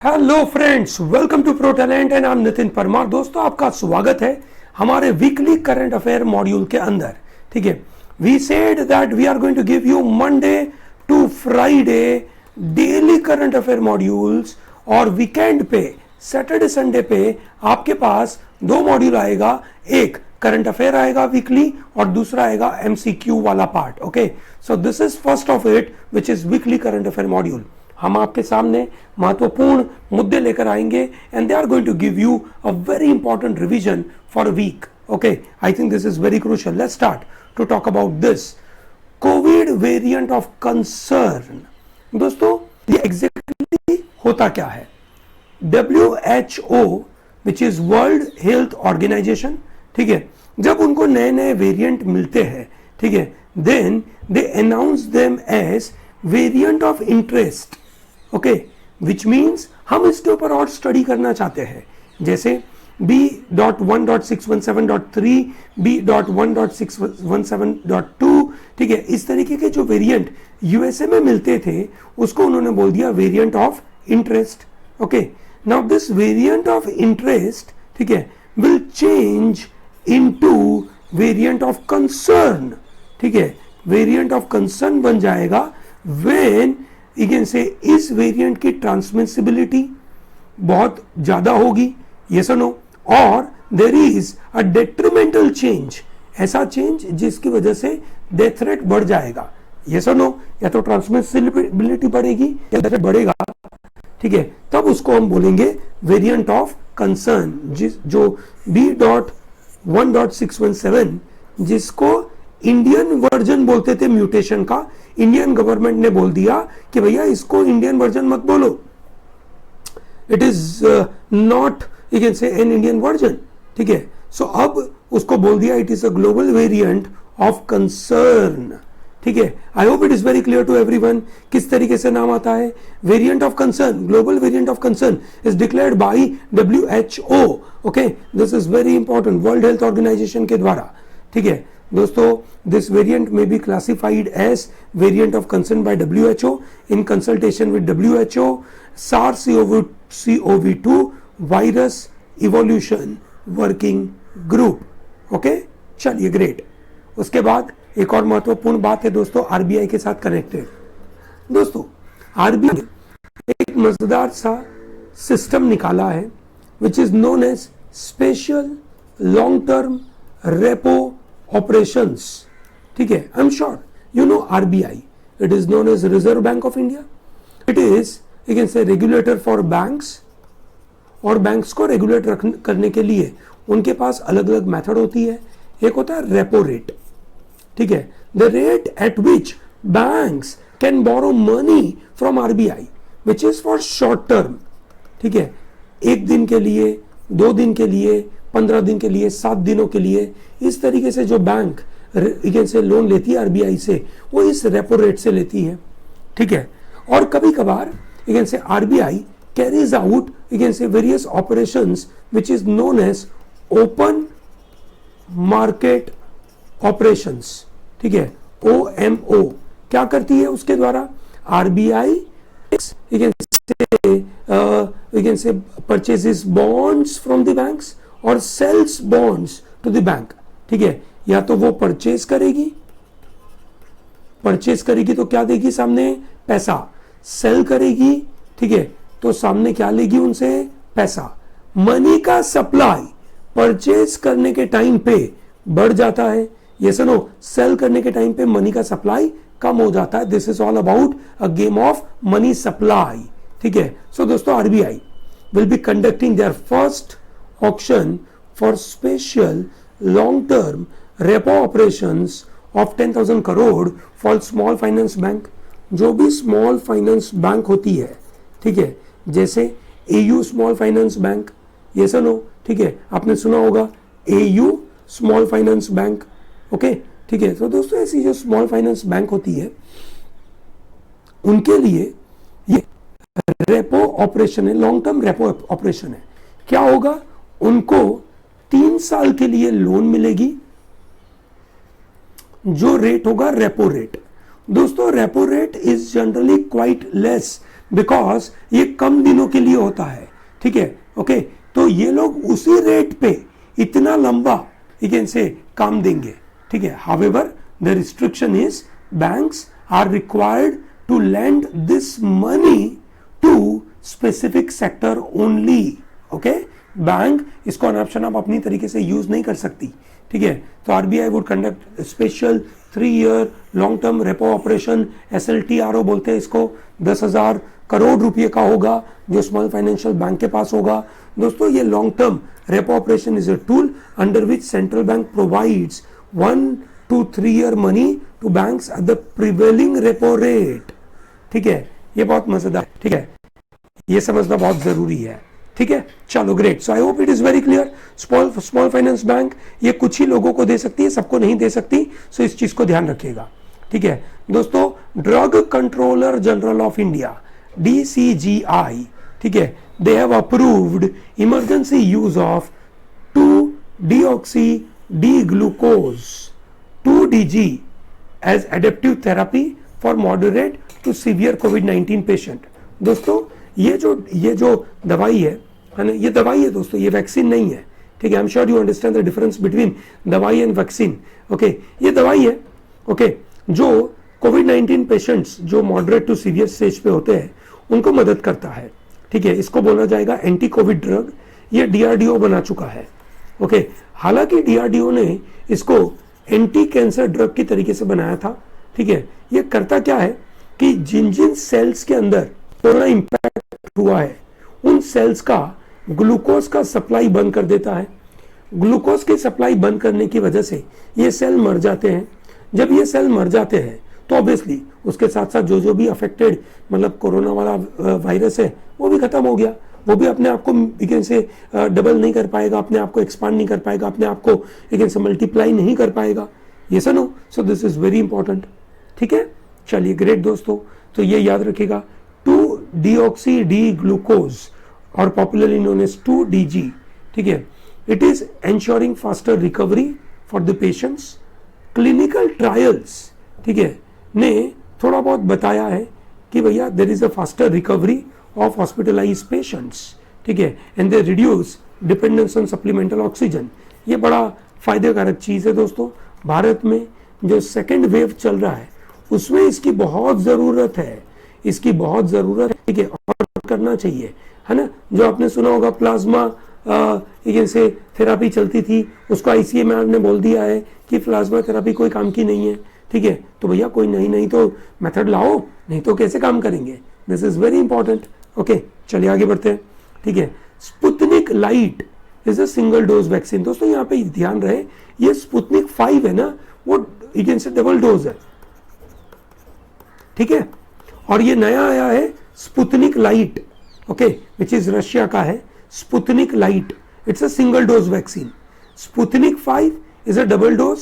Hello friends, welcome to Pro Talent and I am Nitin Parmar. दोस्तों, आपका स्वागत है हमारे वीकली करंट अफेयर मॉड्यूल के अंदर। ठीक है, we said that we are going to give you Monday to Friday daily current affair modules, और वीकेंड पे सैटरडे संडे पे आपके पास दो मॉड्यूल आएगा। एक करंट अफेयर आएगा वीकली और दूसरा आएगा एमसीक्यू वाला part. Okay, so this is first of it which is weekly current affair module. हम आपके सामने महत्वपूर्ण मुद्दे लेकर आएंगे and they are going to give you a very important revision for a week. Okay, I think this is very crucial. Let's start to talk about this covid variant of concern. दोस्तों, ये exactly होता क्या है? WHO which is world health organization, ठीक है, जब उनको नए नए वेरिएंट मिलते हैं, ठीक है, then they announce them as variant of interest. Okay, which means हम इसके ऊपर और स्टडी करना चाहते हैं। जैसे B.1.617.3, B.1.617.2, ठीक है, इस तरीके के जो वेरिएंट यूएसए में मिलते थे उसको उन्होंने बोल दिया variant of interest. Okay, now this variant of interest, ठीक है, will change into variant of concern. ठीक है, वेरिएंट ऑफ कंसर्न बन जाएगा when you can say इस वेरिएंट की ट्रांसमिसिबिलिटी बहुत ज्यादा होगी, yes or no, और there is a detrimental change, ऐसा चेंज जिसकी वजह से डेथ रेट बढ़ जाएगा, yes or no, या तो ट्रांसमिसिबिलिटी बढ़ेगी या डेथ रेट बढ़ेगा, ठीक है, तब उसको हम बोलेंगे वेरिएंट ऑफ कंसर्न। जो B.1.617 जिसको इंडियन वर्जन बोलते थे म्यूटेशन का, इंडियन गवर्नमेंट ने बोल दिया कि भैया इसको इंडियन वर्जन मत बोलो, it is not you can say an Indian version. ठीक है, सो अब उसको बोल दिया it is a global variant of concern. ठीक है, I hope it is very clear to everyone किस तरीके से नाम आता है। Variant of concern, global variant of concern is declared by WHO। Okay, this is very important, world health organization के द्वारा। ठीक है दोस्तों, this variant may be classified as variant of concern by WHO in consultation with WHO SARS-CoV-2 virus evolution working group। Okay, चलिए great. उसके बाद एक और महत्वपूर्ण बात है दोस्तों, आरबीआई के साथ कनेक्टेड। दोस्तों, आरबीआई एक मजेदार सा सिस्टम निकाला है which is known as special long term repo operations. ठीक है, I am sure you know RBI, it is known as Reserve Bank of India. It is you can say regulator for banks, और banks को regulate करने के लिए उनके पास अलग अलग मेथड होती है। एक होता है रेपो रेट, ठीक है, the rate at which banks can borrow money from RBI which is for short term. ठीक है, एक दिन के लिए, 2 दिन के लिए, 15 दिन के लिए, 7 दिनों के लिए, इस तरीके से जो बैंक से लोन लेती है आरबीआई से, वो इस रेपो रेट से लेती है। ठीक है, और कभी कभार से आरबीआई कैरीज आउट से various operations which is known as open market operations. ठीक है, OMO क्या करती है उसके द्वारा? RBI purchases bonds from the banks और sells bonds to the bank. ठीक है, या तो वो परचेज करेगी तो क्या देगी सामने? पैसा। सेल करेगी, ठीक है, तो सामने क्या लेगी उनसे? पैसा। मनी का सप्लाई परचेज करने के टाइम पे बढ़ जाता है, ये सुनो, सेल करने के टाइम पे मनी का सप्लाई कम हो जाता है। This is all about a game of money supply. ठीक है, सो दोस्तों, RBI will be conducting their first auction for special long term repo operations of 10,000 crore for small finance bank. जो भी स्मॉल फाइनेंस बैंक होती है, ठीक है, जैसे AU स्मॉल फाइनेंस बैंक, ये सुनो, ठीक है, आपने सुना होगा AU small finance bank. Okay, ठीक है, तो दोस्तों ऐसी जो स्मॉल फाइनेंस बैंक होती है उनके लिए ये रेपो ऑपरेशन है, लॉन्ग टर्म रेपो ऑपरेशन है। क्या होगा? उनको 3 साल के लिए लोन मिलेगी, जो रेट होगा रेपो रेट। दोस्तों, repo rate is generally quite less because ये कम दिनों के लिए होता है, ठीक है, ओके। तो ये लोग उसी रेट पे इतना लंबा यू कैन से काम देंगे, ठीक है। However the restriction is banks are required to lend this money to specific sector only, okay. Bank इसको ऑप्शन आप अपनी तरीके से यूज नहीं कर सकती, ठीक है। तो RBI would conduct special 3 year long term repo operation, SLTRO बोलते हैं इसको, 10,000 करोड़ रुपए का होगा जो स्मॉल फाइनेंशियल बैंक के पास होगा। दोस्तों ये long term repo operation is a tool under which central bank provides 1 to 3 year money to banks at the prevailing repo rate, ठीक है। ये बहुत मजेदार, ठीक है, ये समझना बहुत जरूरी है, ठीक है। चलो great, so I hope it is very clear. Small finance bank ये कुछ ही लोगों को दे सकती है, सबको नहीं दे सकती, सो इस चीज को ध्यान रखिएगा, ठीक है। दोस्तों drug controller general of India DCGI, ठीक है, they have approved emergency use of 2-deoxy D-glucose 2DG as adaptive therapy for moderate to severe कोविड-19 पेशेंट। दोस्तों ये जो दवाई है ना, ये दवाई है दोस्तों, ये वैक्सीन नहीं है, ठीक है। I am sure you understand the difference between दवाई एंड वैक्सीन, ओके। ये दवाई है, ओके, जो कोविड-19 पेशेंट्स जो मॉडरेट टू सीवियर स्टेज पे होते हैं उनको मदद करता है, ठीक है। इसको बोला जाएगा एंटी कोविड ड्रग, ये DRDO बना चुका है, ओके। हालांकि DRDO ने इसको एंटी कैंसर ड्रग की तरीके से बनाया था, ठीक है। ये करता क्या है कि जिन जिन सेल्स के अंदर कोरोना इंपैक्ट हुआ है उन सेल्स का ग्लूकोज का सप्लाई बंद कर देता है। ग्लूकोज की सप्लाई बंद करने की वजह से ये सेल मर जाते हैं। जब ये सेल मर जाते हैं तो ऑब्वियसली उसके साथ साथ जो भी अफेक्टेड मतलब कोरोना वाला वायरस है वो भी खत्म हो गया, वो भी अपने आप को से डबल नहीं कर पाएगा, अपने आप को एक्सपांड नहीं कर पाएगा, अपने आप को से मल्टीप्लाई नहीं कर पाएगा। ये सनो, सो दिस इज वेरी इंपॉर्टेंट, ठीक है। चलिए ग्रेट दोस्तों, तो ये याद रखिएगा 2-deoxy D-glucose और पॉपुलरली नोन एज 2DG, ठीक है। It is ensuring faster recovery for the patients. Clinical trials, ठीक है, ने थोड़ा बहुत बताया है कि भैया there is a faster recovery of hospitalised patients, ठीक है, and they reduce dependence on supplemental oxygen. ये बड़ा फायदेकारक चीज है दोस्तों। भारत में जो सेकेंड वेव चल रहा है उसमें इसकी बहुत जरूरत है, इसकी बहुत जरूरत है, ठीक है, और करना चाहिए, है ना। जो आपने सुना होगा प्लाज्मा से थेरापी चलती थी, उसको ICMR ने बोल दिया है कि प्लाज्मा थेरापी कोई काम की नहीं है, ठीक है। तो भैया कोई नहीं तो मेथड लाओ, नहीं तो कैसे काम करेंगे। This is very important, okay. चलिए आगे बढ़ते हैं, ठीक है। Sputnik Light is a single dose vaccine. दोस्तों यहाँ पे ध्यान रहे, ये स्पुतनिक 5 है ना, वो डबल डोज है, ठीक है। और ये नया आया है Sputnik light, okay, which is Russia का है। Sputnik light it's a single dose vaccine. Sputnik 5 is a double dose,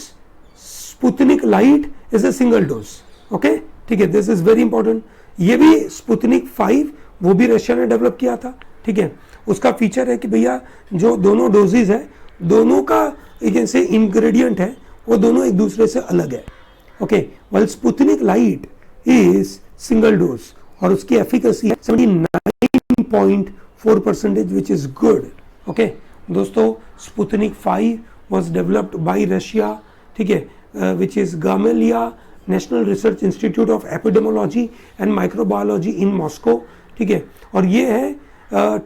Sputnik Light is a single dose, okay, ठीक है। This is very important. ये भी स्पुतनिक 5 वो भी रशिया ने develop किया था, ठीक है। उसका फीचर है कि भैया जो दोनों डोजेज है, दोनों का से इंग्रेडिएंट है वो दोनों एक दूसरे से अलग है, okay. Well Sputnik Light is single dose और उसकी efficacy 79.4% which is good, okay. दोस्तों Sputnik 5 was developed by Russia, ठीक है, which is Gamaleya National Research Institute of Epidemiology and Microbiology in Moscow, ठीक है। और ये है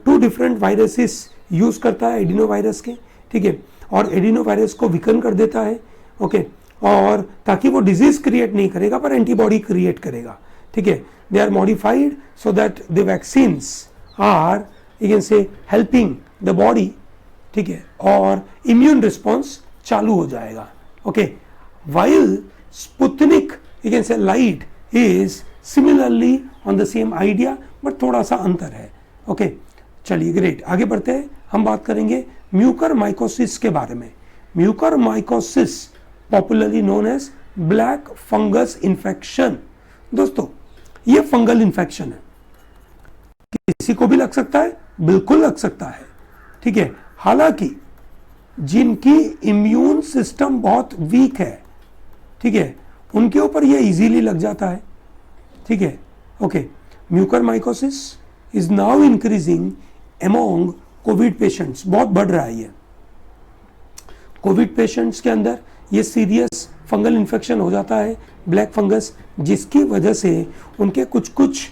2 डिफरेंट वायरसेस यूज करता है एडिनो वायरस के, ठीक है, और एडिनो वायरस को वीकन कर देता है, ओके, और ताकि वो डिजीज क्रिएट नहीं करेगा पर एंटीबॉडी क्रिएट करेगा, ठीक है। They are modified so that the vaccines are say helping the body, ठीक है, और इम्यून रिस्पॉन्स चालू हो जाएगा, ओके। वाइल स्पुतनिक से light is similarly on the same idea but थोड़ा सा अंतर है, ओके। चलिए ग्रेट, आगे बढ़ते हैं। हम बात करेंगे म्यूकरमाइकोसिस के बारे में। Mucormycosis popularly known as black fungus infection. दोस्तों ये फंगल इन्फेक्शन है, किसी को भी लग सकता है, बिल्कुल लग सकता है, ठीक है। हालांकि जिनकी इम्यून सिस्टम बहुत वीक है, ठीक है, उनके ऊपर ये इजीली लग जाता है, ठीक है, okay. Mucormycosis is now increasing among Covid patients, बहुत बढ़ रहा है ये कोविड पेशेंट्स के अंदर। ये सीरियस फंगल इन्फेक्शन हो जाता है, ब्लैक फंगस, जिसकी वजह से उनके कुछ कुछ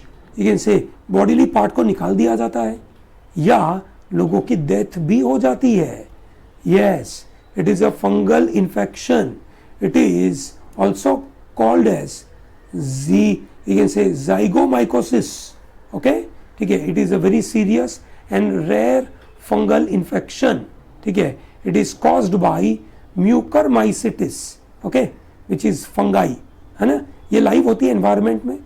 से बॉडीली पार्ट को निकाल दिया जाता है या लोगों की डेथ भी हो जाती है। Yes, it is a fungal infection, it is also called as zygomycosis. Okay, ठीक है, it is a very serious and rare fungal infection. ठीक है, it is caused by mucormycetes, okay, which is fungi, है ना। ये live होती है environment में,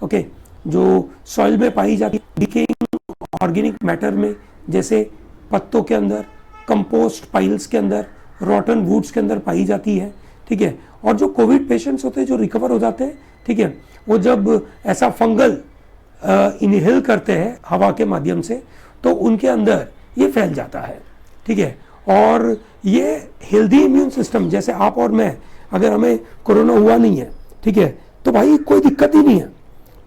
ओके, जो सॉइल में पाई जाती है, डिकेइंग ऑर्गेनिक मैटर में, जैसे पत्तों के अंदर, कंपोस्ट पाइल्स के अंदर, रॉटन वुड्स के अंदर पाई जाती है। ठीक है, और जो कोविड पेशेंट्स होते हैं जो रिकवर हो जाते हैं, ठीक है, वो जब ऐसा फंगल इनहेल करते हैं हवा के माध्यम से, तो उनके अंदर ये फैल जाता है। ठीक है, और ये हेल्दी इम्यून सिस्टम, जैसे आप और मैं, अगर हमें कोरोना हुआ नहीं है, ठीक है, तो भाई कोई दिक्कत ही नहीं है,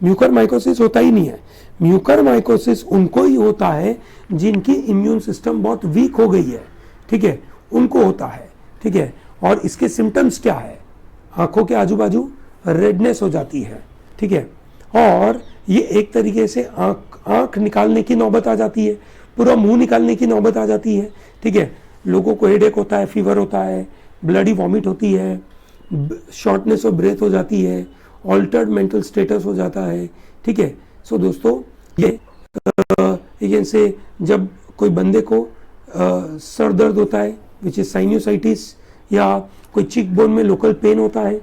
म्यूकरमाइकोसिस होता ही नहीं है। म्यूकरमाइकोसिस उनको ही होता है जिनकी इम्यून सिस्टम बहुत वीक हो गई है, ठीक है, उनको होता है। ठीक है, और इसके सिम्टम्स क्या है? आंखों के आजू बाजू रेडनेस हो जाती है, ठीक है, और ये एक तरीके से आंख निकालने की नौबत आ जाती है, पूरा मुंह निकालने की नौबत आ जाती है। ठीक है, लोगों को हेडेक होता है, फीवर होता है, ब्लडी वॉमिट होती है, शॉर्टनेस ऑफ ब्रेथ हो जाती है, ऑल्टर्ड मेंटल स्टेटस हो जाता है। ठीक है, सो दोस्तों, ये से जब कोई बंदे को सर दर्द होता है, विच इज साइनोसाइटिस, या कोई चिक बोन में लोकल पेन होता है,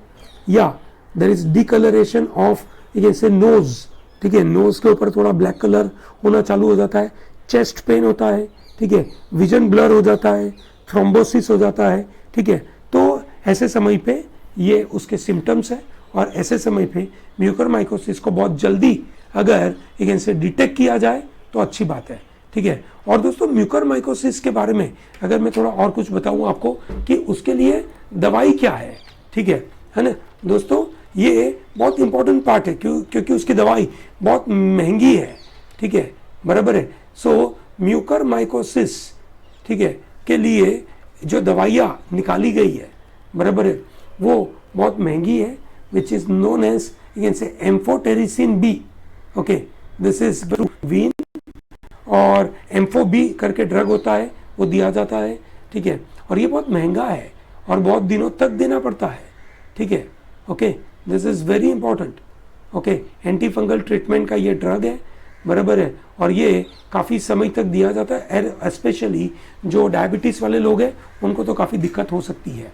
या देयर इज डिकलरेशन ऑफ से नोज, ठीक है, नोज के ऊपर थोड़ा ब्लैक कलर होना चालू हो जाता है, चेस्ट पेन होता है, ठीक है, विजन ब्लर हो जाता है, थ्रोम्बोसिस हो जाता है। ठीक है, तो ऐसे समय पे ये उसके सिम्टम्स है, और ऐसे समय पे म्यूकरमाइकोसिस को बहुत जल्दी अगर इनसे डिटेक्ट किया जाए तो अच्छी बात है। ठीक है, और दोस्तों म्यूकरमाइकोसिस के बारे में अगर मैं थोड़ा और कुछ बताऊं आपको कि उसके लिए दवाई क्या है, ठीक है ना दोस्तों, ये बहुत इंपॉर्टेंट पार्ट है, क्योंकि उसकी दवाई बहुत महंगी है। ठीक है, बराबर है। सो म्यूकरमाइकोसिस, ठीक है, के लिए जो दवाइयाँ निकाली गई है, बराबर है, वो बहुत महंगी है, which is known as amphotericin B. Okay, this is वीन, और एम्फो बी करके ड्रग होता है, वो दिया जाता है। ठीक है, और ये बहुत महंगा है और बहुत दिनों तक देना पड़ता है। ठीक है, okay, this is very important. Okay, anti fungal treatment का ये ड्रग है, बराबर है, और ये काफ़ी समय तक दिया जाता है, स्पेशली जो डायबिटीज़ वाले लोग हैं उनको तो काफ़ी दिक्कत हो सकती है।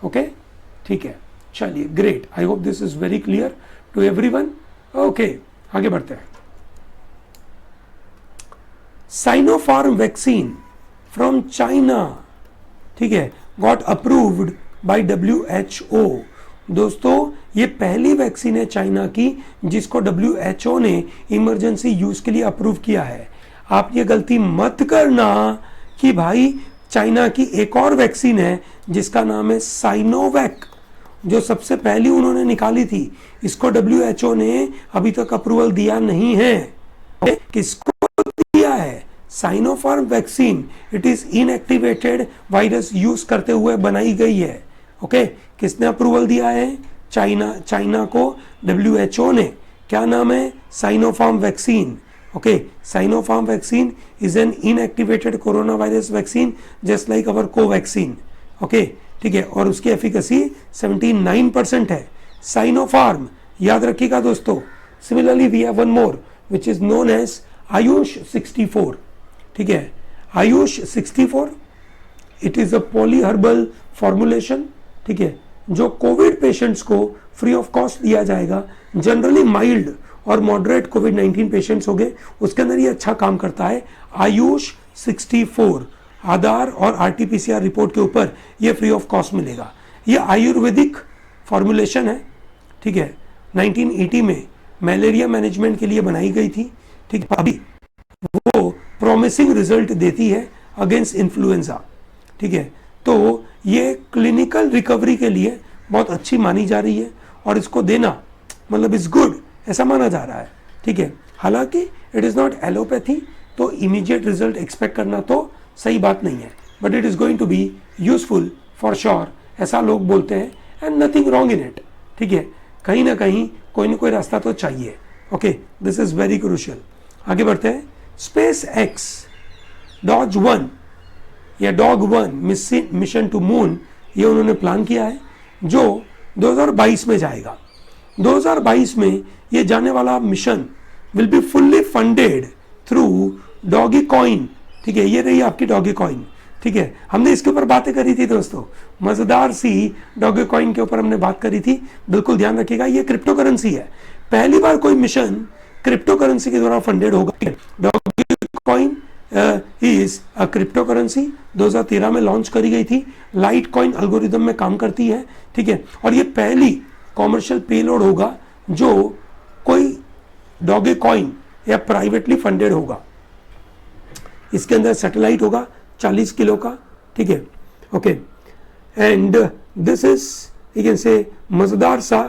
ओके, ठीक है, चलिए, great, I hope this is very clear to everyone. Okay, आगे बढ़ते हैं। साइनोफार्म वैक्सीन फ्रॉम चाइना, ठीक है, गॉट अप्रूव्ड बाय WHO। दोस्तों, ये पहली वैक्सीन है चाइना की जिसको WHO ने इमरजेंसी यूज के लिए अप्रूव किया है। आप ये गलती मत करना कि भाई चाइना की एक और वैक्सीन है जिसका नाम है साइनोवैक, जो सबसे पहली उन्होंने निकाली थी, इसको WHO ने अभी तक अप्रूवल दिया नहीं है। किसको दिया है? Sinopharm vaccine. It is inactivated virus use करते हुए बनाई गई है। ओके, किसने अप्रूवल दिया है? चाइना को WHO ने। क्या नाम है? Sinopharm vaccine. Okay, Sinopharm vaccine is an inactivated corona virus vaccine just like our Covaxin. Okay, ठीक है, और उसकी एफिकेसी 79% है। साइनोफार्म, याद रखिएगा दोस्तों। Similarly we have one more which is known as Ayush 64। ठीक है, Ayush 64 it is a polyherbal formulation, ठीक है, जो कोविड पेशेंट्स को फ्री ऑफ कॉस्ट दिया जाएगा। जनरली माइल्ड और मॉडरेट कोविड-19 पेशेंट्स हो गए, उसके अंदर ये अच्छा काम करता है। आयुष 64 आधार और RT-PCR रिपोर्ट के ऊपर ये फ्री ऑफ कॉस्ट मिलेगा। ये आयुर्वेदिक फॉर्मुलेशन है, ठीक है, 1980 में मलेरिया मैनेजमेंट के लिए बनाई गई थी। ठीक है, अभी वो प्रॉमिसिंग रिजल्ट देती है अगेंस्ट इन्फ्लुएंजा। ठीक है, तो ये क्लिनिकल रिकवरी के लिए बहुत अच्छी मानी जा रही है और इसको देना मतलब इज गुड, ऐसा माना जा रहा है। ठीक है, हालांकि इट इज़ नॉट एलोपैथी, तो इमीडिएट रिजल्ट एक्सपेक्ट करना तो सही बात नहीं है, but it is going to be useful for sure, ऐसा लोग बोलते हैं, and nothing wrong in it. ठीक है, कहीं ना कहीं कोई ना कोई रास्ता तो चाहिए। Okay, this is very crucial. आगे बढ़ते हैं। स्पेस एक्स डॉज 1 या डॉग 1 मिशन टू मून, ये उन्होंने प्लान किया है, जो 2022 में जाएगा। 2022 में ये जाने वाला mission will be fully funded through doggy coin. ठीक है, ये रही आपकी डॉगी कॉइन। ठीक है, हमने इसके ऊपर बातें करी थी दोस्तों, मजेदार सी डॉगी कॉइन के ऊपर हमने बात करी थी, बिल्कुल ध्यान रखिएगा। ये क्रिप्टो करेंसी है, पहली बार कोई मिशन क्रिप्टो करेंसी के द्वारा फंडेड होगा। Doggy coin is a crypto currency, 2013 में लॉन्च करी गई थी, लाइट कॉइन एल्गोरिदम में काम करती है। ठीक है, और ये पहली कॉमर्शियल पेलोड होगा जो कोई डॉगी कॉइन या प्राइवेटली फंडेड होगा। इसके अंदर सैटेलाइट होगा 40 किलो का। ठीक है, okay, and this is you can से मजेदार सा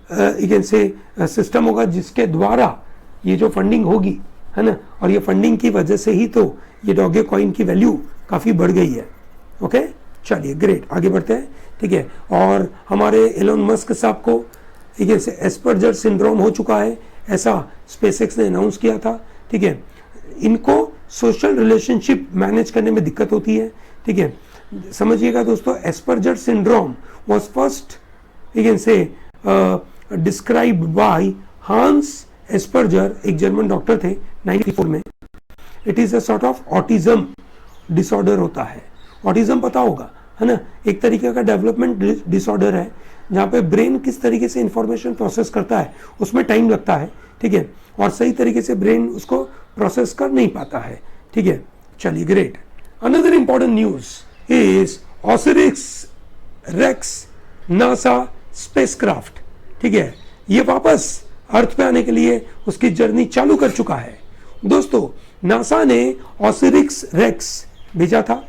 यू कैन से सिस्टम होगा जिसके द्वारा ये जो फंडिंग होगी, है ना, और ये फंडिंग की वजह से ही तो ये डॉगे कॉइन की वैल्यू काफ़ी बढ़ गई है। ओके, चलिए ग्रेट, आगे बढ़ते हैं। ठीक है, और हमारे एलोन मस्क साहब को एक ऐसे एस्पर्जर सिंड्रोम हो चुका है, ऐसा स्पेसएक्स ने अनाउंस किया था। ठीक है, इनको सोशल रिलेशनशिप मैनेज करने में दिक्कत होती है। ठीक है, समझिएगा दोस्तों, Asperger syndrome was first you can से डिस्क्राइब्ड बाय हांस एस्पर्जर, एक जर्मन डॉक्टर थे 1994 में। It is a sort of autism disorder होता है। ऑटिज्म पता होगा, है ना, एक तरीके का डेवलपमेंट डिसऑर्डर है जहाँ पे ब्रेन किस तरीके से इंफॉर्मेशन प्रोसेस करता है उसमें टाइम लगता है। ठीक है, और सही तरीके से ब्रेन उसको प्रोसेस कर नहीं पाता है। ठीक है, चलिए great. Another important news is Osiris REx NASA spacecraft. ठीक है, ये वापस अर्थ पे आने के लिए उसकी जर्नी चालू कर चुका है। दोस्तों, नासा ने ऑसिरिस रेक्स भेजा था।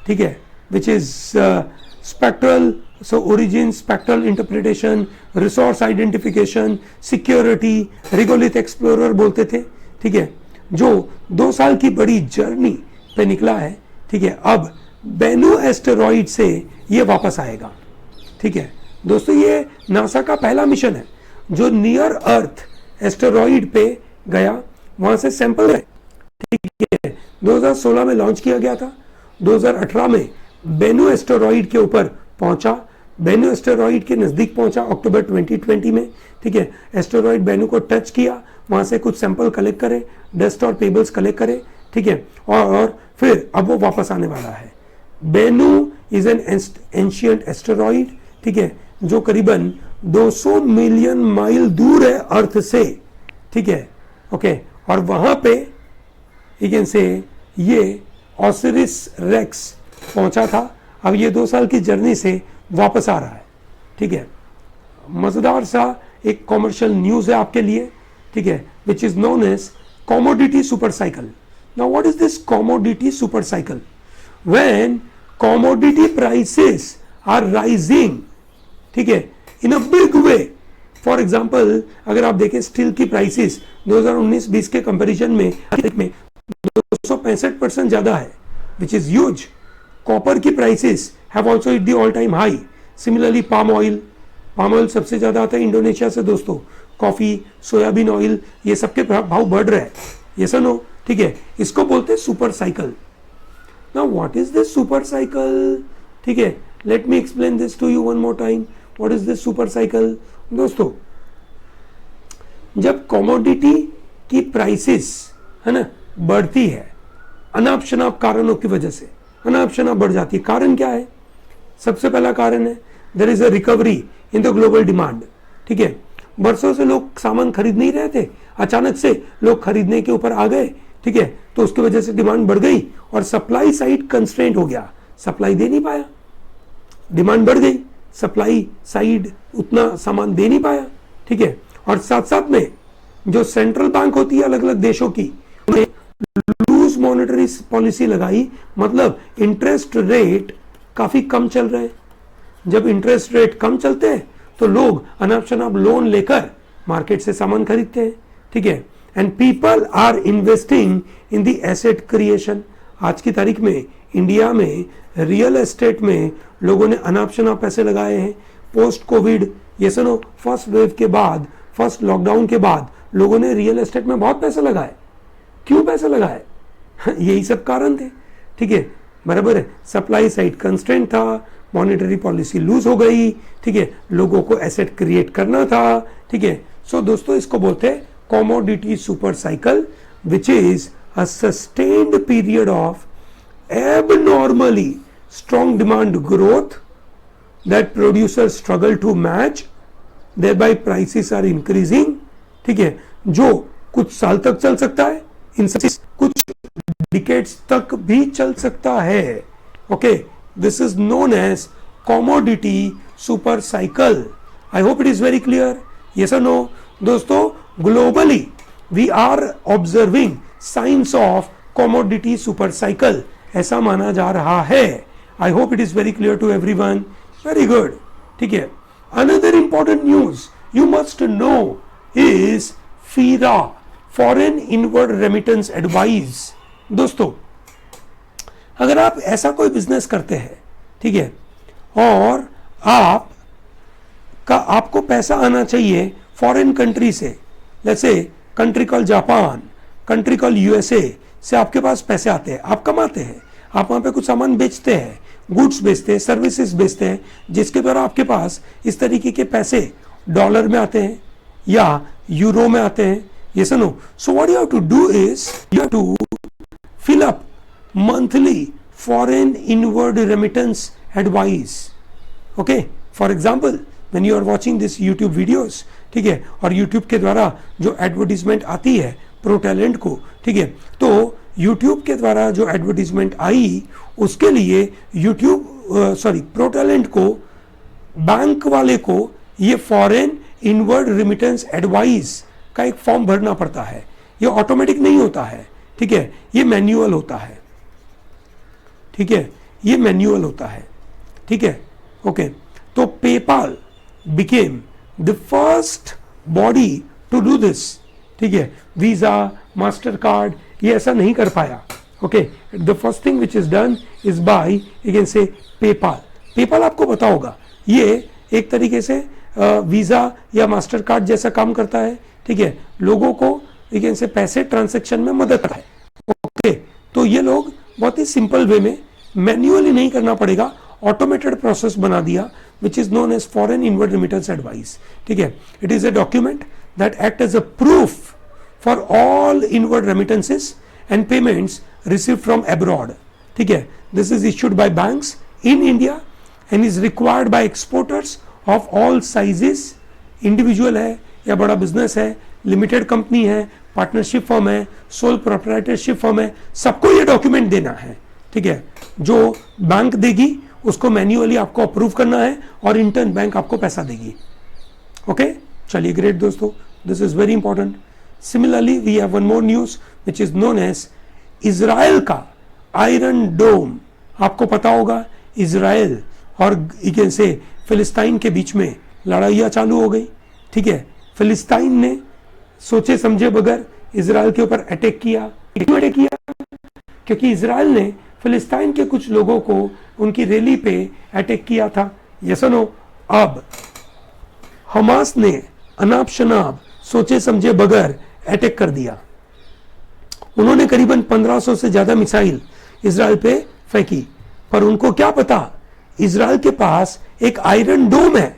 ठीक है, which is spectral, so origin, spectral interpretation, resource identification, security, regolith explorer बोलते थे। ठीक है, जो 2 साल की बड़ी जर्नी पे निकला है। ठीक है, अब बेनू एस्टेरॉइड से ये वापस आएगा। ठीक है दोस्तों, ये नासा का पहला मिशन है जो नियर अर्थ एस्टेरॉइड पे गया, वहां से सैंपल है। ठीक है, 2016 में लॉन्च किया गया था, 2018 में बेनू एस्टेरॉइड के ऊपर पहुंचा, बेनू एस्टेरॉइड के नजदीक पहुंचा अक्टूबर 2020 में। ठीक है, एस्टेरॉइड बेनू को टच किया, वहां से कुछ सैंपल कलेक्ट करे, डस्ट और पेबल्स कलेक्ट करे। ठीक है, और फिर अब वो वापस आने वाला है। Bennu is an ancient asteroid. ठीक है, जो करीबन 200 मिलियन माइल दूर है अर्थ से। ठीक है, ओके, और वहां पे यू कैन से ये ऑसिरिस रेक्स पहुंचा था। अब ये 2 साल की जर्नी से वापस आ रहा है। ठीक है, मजेदार सा एक कॉमर्शियल न्यूज है आपके लिए। ठीक है, which is known as commodity super cycle. Now what is this commodity super cycle? When commodity prices are rising, ठीक है, in a big way. For example, अगर आप देखें स्टील की प्राइसेस 2019-20 के कंपैरिजन में 265% ज्यादा है, विच इज ह्यूज। कॉपर की prices have also hit the all time high. Similarly palm oil सबसे ज्यादा आता है इंडोनेशिया से दोस्तों। कॉफी, सोयाबीन ऑयल, ये सबके भाव बढ़ रहे हैं। ये सुनो, ठीक है, इसको बोलते हैं super cycle. Now what is this super cycle? ठीक है, let me explain this to you one more time. What is this super cycle? दोस्तों, जब कमोडिटी की प्राइसेस, है ना, बढ़ती है अनाप शनाप कारणों की वजह से, अनाप शनाप बढ़ जाती है। कारण क्या है? सबसे पहला कारण है there is a recovery in the global demand. ठीक है, बरसों से लोग सामान खरीद नहीं रहे थे, अचानक से लोग खरीदने के ऊपर आ गए। ठीक है, तो उसकी वजह से डिमांड बढ़ गई और सप्लाई साइड कंस्ट्रेंट हो गया, सप्लाई दे नहीं पाया। डिमांड बढ़ गई, सप्लाई साइड उतना सामान दे नहीं पाया। ठीक है, और साथ साथ में जो सेंट्रल बैंक होती है अलग अलग देशों की, लूज मॉनेटरी पॉलिसी लगाई, मतलब इंटरेस्ट रेट काफी कम चल रहे हैं। जब इंटरेस्ट रेट कम चलते हैं तो लोग अनाप शनाप लोन लेकर मार्केट से सामान खरीदते हैं। ठीक है, and people are investing in the asset creation. आज की तारीख में इंडिया में रियल एस्टेट में लोगों ने अनाप शनाप पैसे लगाए हैं। पोस्ट कोविड, ये सुनो, फर्स्ट वेव के बाद, फर्स्ट लॉकडाउन के बाद लोगों ने रियल एस्टेट में बहुत पैसे लगाए। क्यों पैसे लगाए? यही सब कारण थे, ठीक है, बराबर है। सप्लाई साइड कंस्ट्रेंट था, मॉनेटरी पॉलिसी लूज हो गई, ठीक है, लोगों को एसेट क्रिएट करना था, ठीक है। सो दोस्तों, इसको बोलते हैं commodity super cycle, which is a sustained period of abnormally strong demand growth that producers struggle to match, thereby prices are increasing, ठीक है, जो कुछ साल तक चल सकता है, इन कुछ डिकेड्स तक भी चल सकता है। Okay, this is known as commodity super cycle. I hope it is very clear. Yes और नो? दोस्तों, globally we are observing signs of commodity super cycle, ऐसा माना जा रहा है। I hope it is very clear to everyone. Very good, ठीक है। Another important news you must know is FIRA, foreign inward remittance advice. दोस्तों, अगर आप ऐसा कोई बिजनेस करते हैं, ठीक है, और आपको पैसा आना चाहिए फॉरेन कंट्री से, जैसे country call Japan, country call USA से आपके पास पैसे आते हैं, आप कमाते हैं, आप वहां पे कुछ सामान बेचते हैं, गुड्स बेचते हैं, सर्विसेज बेचते हैं, जिसके द्वारा आपके पास इस तरीके के पैसे डॉलर में आते हैं या यूरो में आते हैं। ये सुनो, so what you have to do is you have to fill up monthly foreign inward remittance advice. Okay, for example, when you are watching this YouTube videos, ठीक है, और YouTube के द्वारा जो एडवर्टीजमेंट आती है प्रो टैलेंट को, ठीक है, तो YouTube के द्वारा जो एडवर्टीजमेंट आई उसके लिए प्रो टैलेंट को, बैंक वाले को ये फॉरेन इनवर्ड रिमिटेंस एडवाइस का एक फॉर्म भरना पड़ता है। ये ऑटोमेटिक नहीं होता है, ठीक है, ये मैन्युअल होता है, ठीक है, ये मैन्युअल होता है, ठीक है। ओके, तो PayPal became the first body to do this, ठीक है। वीजा, मास्टर कार्ड ये ऐसा नहीं कर पाया। Okay, the first thing which is done is by, you can से, पेपाल। पेपाल आपको पता होगा, ये एक तरीके से वीजा या मास्टर कार्ड जैसा काम करता है, ठीक है, लोगों को से पैसे ट्रांजैक्शन में मदद है। ओके, तो ये लोग बहुत ही सिंपल वे में, मैन्युअली नहीं करना पड़ेगा, ऑटोमेटेड प्रोसेस बना दिया, which is known as foreign inward remittance advice, ठीक है। It is a document that act as a proof for all inward remittances and payments received from abroad, ठीक है। This is issued by banks in India and is required by exporters of all sizes. Individual है या बड़ा business है, limited company है, partnership firm है, sole proprietorship firm है, सबको ये डॉक्यूमेंट देना है, ठीक है। जो बैंक देगी उसको मैन्युअली आपको अप्रूव करना है और इंटर्न बैंक आपको पैसा देगी। ओके, चलिए, ग्रेट दोस्तों, this is very important. Similarly we have one more news which is known as Israel का आयरन डोम। आपको पता होगा, इजराइल और से फिलिस्तीन के बीच में लड़ाइयाँ चालू हो गई, ठीक है। फिलिस्तीन ने सोचे समझे बगैर इजराइल के ऊपर अटैक किया। क्यों अटैक किया? क्योंकि इजराइल ने फिलिस्तीन के कुछ लोगों को उनकी रैली पे अटैक किया था। ये सुनो, अब हमास ने अनाप शनाप सोचे समझे बगैर अटैक कर दिया। उन्होंने करीबन 1500 से ज्यादा मिसाइल इजराइल पे फेंकी, पर उनको क्या पता इजराइल के पास एक आयरन डोम है,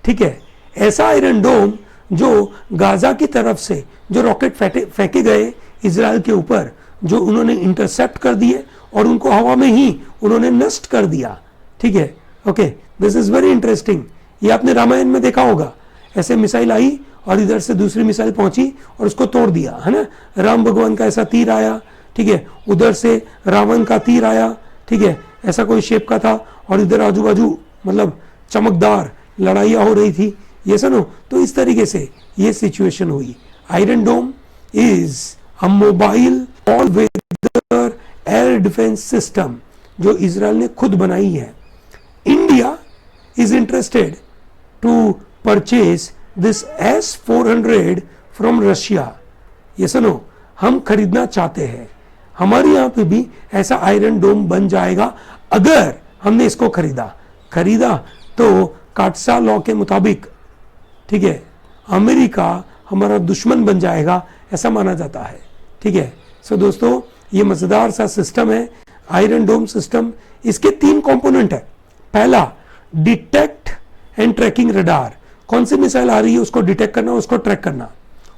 ठीक है। ऐसा आयरन डोम जो गाजा की तरफ से जो रॉकेट फेंके गए इजराइल के ऊपर, जो उन्होंने इंटरसेप्ट कर दिए और उनको हवा में ही उन्होंने नष्ट कर दिया, ठीक है। Okay, this is very interesting. ये आपने रामायण में देखा होगा, ऐसे मिसाइल आई और इधर से दूसरी मिसाइल पहुंची और उसको तोड़ दिया, है ना। राम भगवान का ऐसा तीर आया, ठीक है, उधर से रावण का तीर आया, ठीक है, ऐसा कोई शेप का था, और इधर आजू बाजू मतलब चमकदार लड़ाइयाँ हो रही थी। ये सुनो, तो इस तरीके से ये सिचुएशन हुई। Iron dome is a mobile all weather air defence system जो इजराइल ने खुद बनाई है। India is interested to purchase this S-400 from Russia. ये सुनो, हम खरीदना चाहते हैं, हमारे यहाँ पे भी ऐसा आयरन डोम बन जाएगा अगर हमने इसको खरीदा तो काटसा लॉ के मुताबिक, ठीक है, अमेरिका हमारा दुश्मन बन जाएगा, ऐसा माना जाता है, ठीक है। सो दोस्तों, ये मजेदार सा सिस्टम है आयरन डोम सिस्टम। इसके 3 कंपोनेंट है। पहला, डिटेक्ट एंड ट्रैकिंग रडार, कौन सी मिसाइल आ रही है उसको डिटेक्ट करना, उसको ट्रैक करना।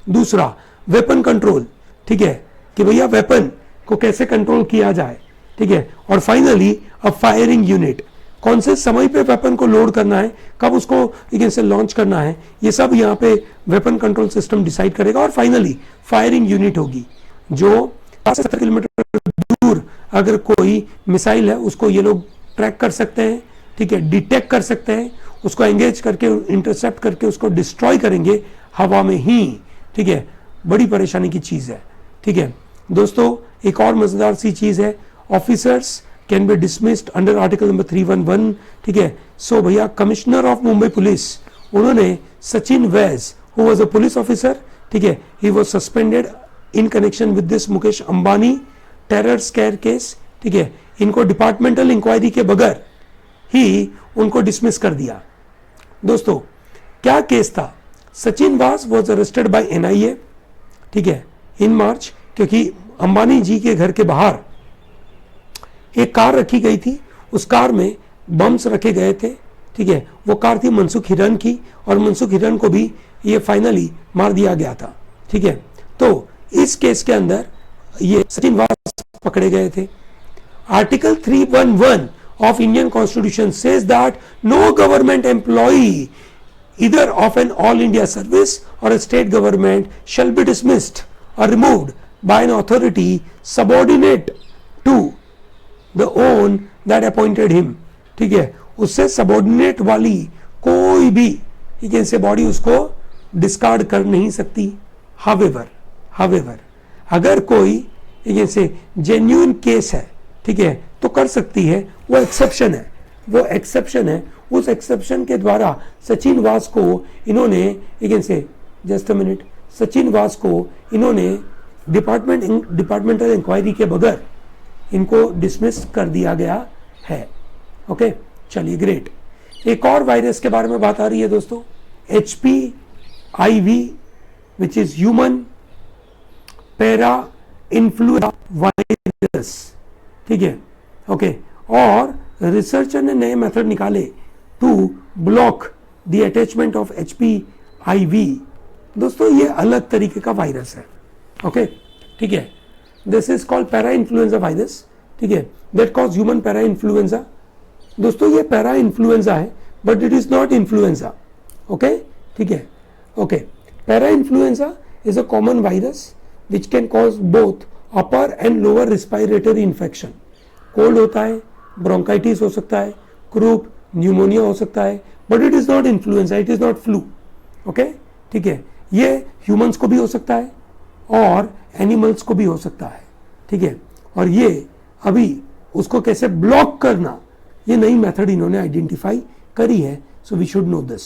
दूसरा, वेपन कंट्रोल, ठीक है, कि भैया वेपन को कैसे कंट्रोल किया जाए, ठीक है। और फाइनली अ फायरिंग यूनिट, कौन से समय पे वेपन को लोड करना है, कब उसको से लॉन्च करना है, ये सब यहाँ पे वेपन कंट्रोल सिस्टम डिसाइड करेगा। और फाइनली फायरिंग यूनिट होगी, जो 70 किलोमीटर दूर अगर कोई मिसाइल है उसको ये लोग ट्रैक कर सकते हैं, ठीक है, डिटेक्ट कर सकते हैं, उसको एंगेज करके इंटरसेप्ट करके उसको डिस्ट्रॉय करेंगे हवा में ही, ठीक है। बड़ी परेशानी की चीज है, ठीक है दोस्तों। एक और मजेदार सी चीज है, officers can be dismissed under article number 311, ठीक है। सो भैया, कमिश्नर ऑफ मुंबई पुलिस, उन्होंने सचिन वैस, who was a police officer, ठीक है, he was suspended in connection with this Mukesh Ambani terror scare case, ठीक है। इनको डिपार्टमेंटल इंक्वायरी के बगैर ही उनको डिसमिस कर दिया। दोस्तों, क्या केस था? सचिन वास वॉज अरेस्टेड बाय NIA, ठीक है, इन मार्च, क्योंकि अंबानी जी के घर के बाहर एक कार रखी गई थी, उस कार में बम्स रखे गए थे, ठीक है। वो कार थी मनसुख हिरन की, और मनसुख हिरन को भी ये फाइनली मार दिया गया था, ठीक है। तो इस केस के अंदर ये सचिन वास पकड़े गए थे। Article 311 of Indian Constitution says that no government employee either of an all India service or a state government shall be dismissed or removed by an authority subordinate to the own that appointed him, ठीक है। उससे subordinate वाली कोई भी, ठीक है, से body उसको डिस्कार्ड कर नहीं सकती। हावेवर अगर कोई से जेन्युइन केस है, ठीक है, तो कर सकती है, वो एक्सेप्शन है, उस एक्सेप्शन के द्वारा सचिन वास को इन्होंने जस्ट अ मिनट, सचिन वास को इन्होंने डिपार्टमेंटल इंक्वायरी के बगैर इनको डिसमिस कर दिया गया है। ओके, चलिए ग्रेट। एक और वायरस के बारे में बात आ रही है दोस्तों, HPIV, which is human para influenza virus, ठीक है। ओके, और रिसर्चर ने नए मेथड निकाले to block the attachment of HPIV। दोस्तों, ये अलग तरीके का वायरस है, ओके, ठीक है। This is called para influenza virus, ठीक है, that cause human para influenza. दोस्तों, ये पैरा इन्फ्लुएंजा है, but it is not influenza, okay, ठीक है। Okay, para influenza is a common virus which can cause both upper and lower respiratory infection. Cold होता है, bronchitis हो सकता है, क्रूप, न्यूमोनिया हो सकता है, but it is not influenza, it is not flu, okay, ठीक है। ये ह्यूमंस को भी हो सकता है और एनिमल्स को भी हो सकता है, ठीक है। और ये अभी उसको कैसे ब्लॉक करना, ये नई मेथड इन्होंने आइडेंटिफाई करी है, so we should know this.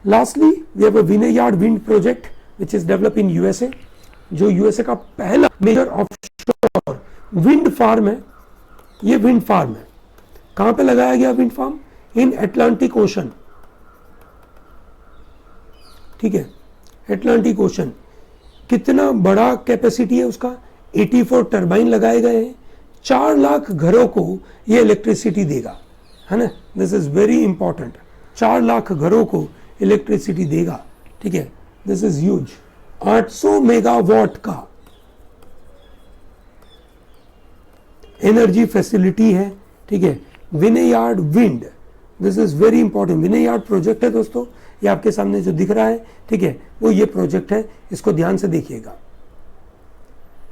Lastly we have a Vineyard Wind project which is develop in USA, जो USA का पहला मेजर ऑफशोर विंड फार्म है। ये विंड फार्म है, कहां पे लगाया गया विंड फार्म? इन अटलांटिक ओशन, ठीक है, अटलांटिक ओशन। कितना बड़ा कैपेसिटी है उसका? 84 टर्बाइन लगाए गए हैं, 4 लाख घरों को ये इलेक्ट्रिसिटी देगा, है ना। This is very important, 4 lakh घरों को इलेक्ट्रिसिटी देगा, ठीक है। This is huge. 800 मेगावाट का एनर्जी फैसिलिटी है, ठीक है। Vineyard Wind, this is very important. Vineyard project है दोस्तों, ये आपके सामने जो दिख रहा है, ठीक है, वो ये प्रोजेक्ट है, इसको ध्यान से देखिएगा।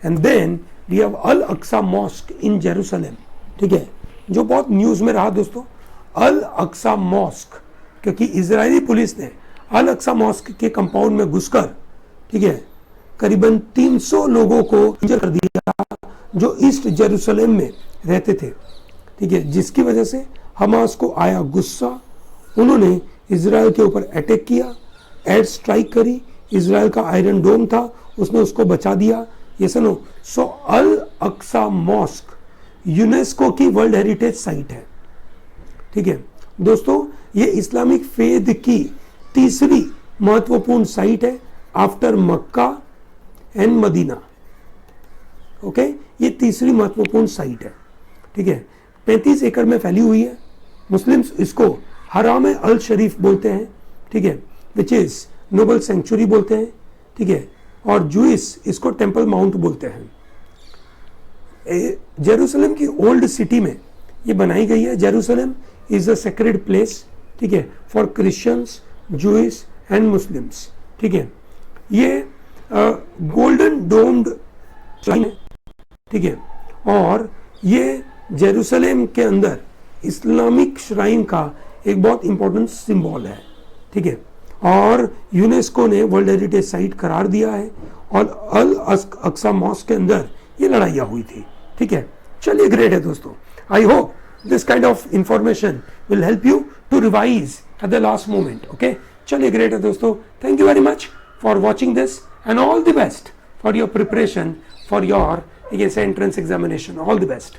And then we have Al Aqsa mosque in Jerusalem, ठीक है, जो बहुत न्यूज में रहा दोस्तों। अल अक्सा मॉस्क, क्योंकि इजरायली पुलिस ने अल अक्सा मॉस्क के कंपाउंड में घुसकर, ठीक है, करीबन 300 लोगों को इंजर कर दिया जो ईस्ट जेरूसलम में रहते थे, ठीक है, जिसकी वजह से हमास को आया गुस्सा। उन्होंने इजराइल के ऊपर अटैक किया, एयर स्ट्राइक करी, इजराइल का आयरन डोम था, उसने उसको बचा दिया। ये सुनो, सो अल अक्सा मॉस्क यूनेस्को की वर्ल्ड हेरिटेज साइट है। ठीक है दोस्तों, ये इस्लामिक फेथ की तीसरी महत्वपूर्ण साइट है after Mecca and Medina. Okay, ये तीसरी महत्वपूर्ण साइट है। ठीक है, 35 एकड़ में फैली हुई है। मुस्लिम्स इसको हराम अल शरीफ बोलते हैं। ठीक है, विच इज नोबल सेंचुरी बोलते हैं। ठीक है, और जूइस इसको टेम्पल माउंट बोलते हैं। जेरूसलम की ओल्ड सिटी में ये बनाई गई है। Jerusalem is a sacred place, ठीक है, for Christians, Jewish and Muslims. ठीक है, ये गोल्डन डोम्ड श्राइन है। ठीक है, और ये जेरूसलम के अंदर इस्लामिक श्राइन का एक बहुत इंपॉर्टेंट सिंबल है। ठीक है, और यूनेस्को ने वर्ल्ड हेरिटेज साइट करार दिया है, और अल अक्सा मॉस्क के अंदर ये लड़ाइयाँ हुई थी। ठीक है, चलिए ग्रेट है दोस्तों। I hope this kind of information will help you to revise at the last moment. Okay, चलिए ग्रेट है दोस्तों। Thank you very much for watching this and all the best for your preparation for your entrance examination. All the best.